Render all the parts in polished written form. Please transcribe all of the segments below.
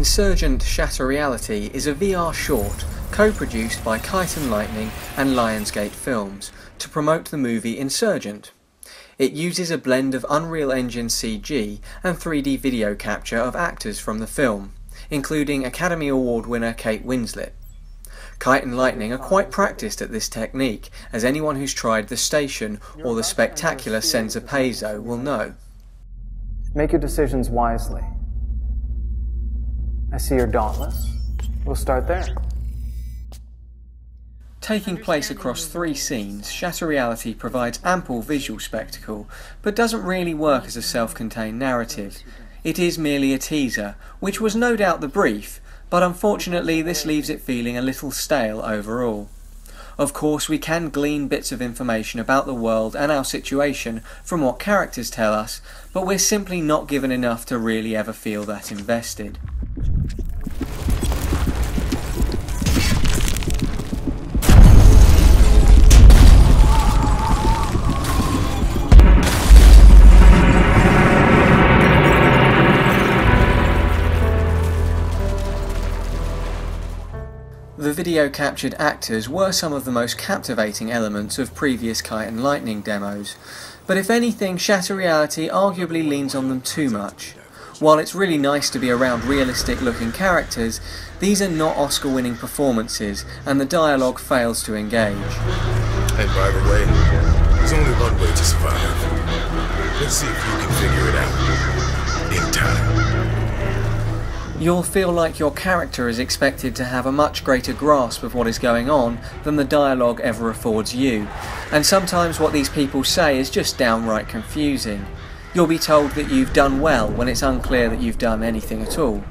Insurgent Shatter Reality is a VR short co-produced by Kite Lightning and Lionsgate films to promote the movie Insurgent. It uses a blend of Unreal Engine CG and 3D video capture of actors from the film, including Academy Award winner Kate Winslet. Kite and Lightning are quite practiced at this technique, as anyone who's tried The Station or the spectacular Senza Peso will know. Make your decisions wisely. I see you're dauntless. We'll start there. Taking place across 3 scenes, Shatter Reality provides ample visual spectacle, but doesn't really work as a self-contained narrative. It is merely a teaser, which was no doubt the brief, but unfortunately this leaves it feeling a little stale overall. Of course, we can glean bits of information about the world and our situation from what characters tell us, but we're simply not given enough to really ever feel that invested. The video-captured actors were some of the most captivating elements of previous Kite and Lightning demos, but if anything, Shatter Reality arguably leans on them too much. While it's really nice to be around realistic-looking characters, these are not Oscar-winning performances, and the dialogue fails to engage. And by the way, there's only one way to survive. Let's see if you can figure it out in time. You'll feel like your character is expected to have a much greater grasp of what is going on than the dialogue ever affords you, and sometimes what these people say is just downright confusing. You'll be told that you've done well when it's unclear that you've done anything at all.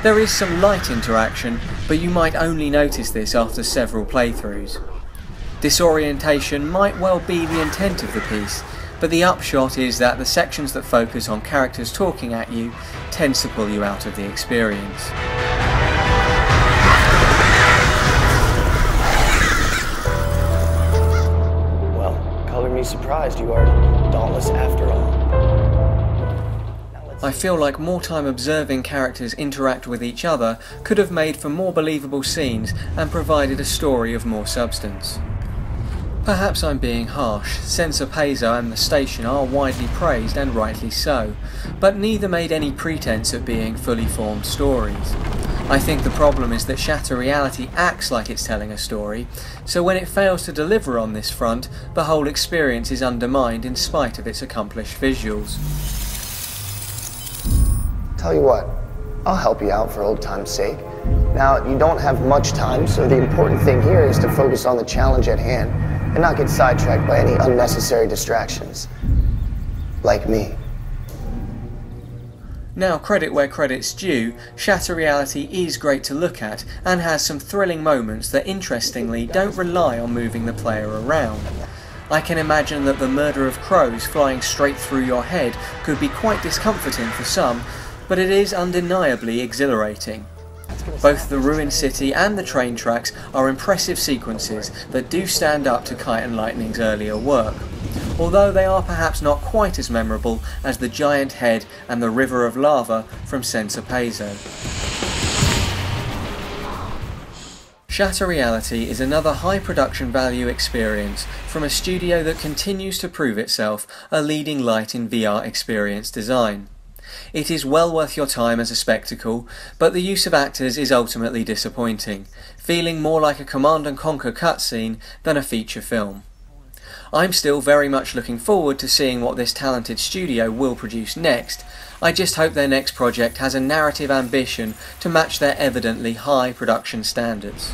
There is some light interaction, but you might only notice this after several playthroughs. Disorientation might well be the intent of the piece, but the upshot is that the sections that focus on characters talking at you tends to pull you out of the experience. Well, color me surprised you are dauntless after all. I feel like more time observing characters interact with each other could have made for more believable scenes and provided a story of more substance. Perhaps I'm being harsh. Senza Peso and The Station are widely praised, and rightly so, but neither made any pretense at being fully formed stories. I think the problem is that Shatter Reality acts like it's telling a story, so when it fails to deliver on this front, the whole experience is undermined in spite of its accomplished visuals. Tell you what, I'll help you out for old time's sake. Now, you don't have much time, so the important thing here is to focus on the challenge at hand and not get sidetracked by any unnecessary distractions. Like me. Now, credit where credit's due, Shatter Reality is great to look at and has some thrilling moments that interestingly don't rely on moving the player around. I can imagine that the murder of crows flying straight through your head could be quite discomforting for some, but it is undeniably exhilarating. Both the ruined city and the train tracks are impressive sequences that do stand up to Kite and Lightning's earlier work, although they are perhaps not quite as memorable as the giant head and the river of lava from Senza Peso. Shatter Reality is another high production value experience from a studio that continues to prove itself a leading light in VR experience design. It is well worth your time as a spectacle, but the use of actors is ultimately disappointing, feeling more like a Command & Conquer cutscene than a feature film. I'm still very much looking forward to seeing what this talented studio will produce next. I just hope their next project has a narrative ambition to match their evidently high production standards.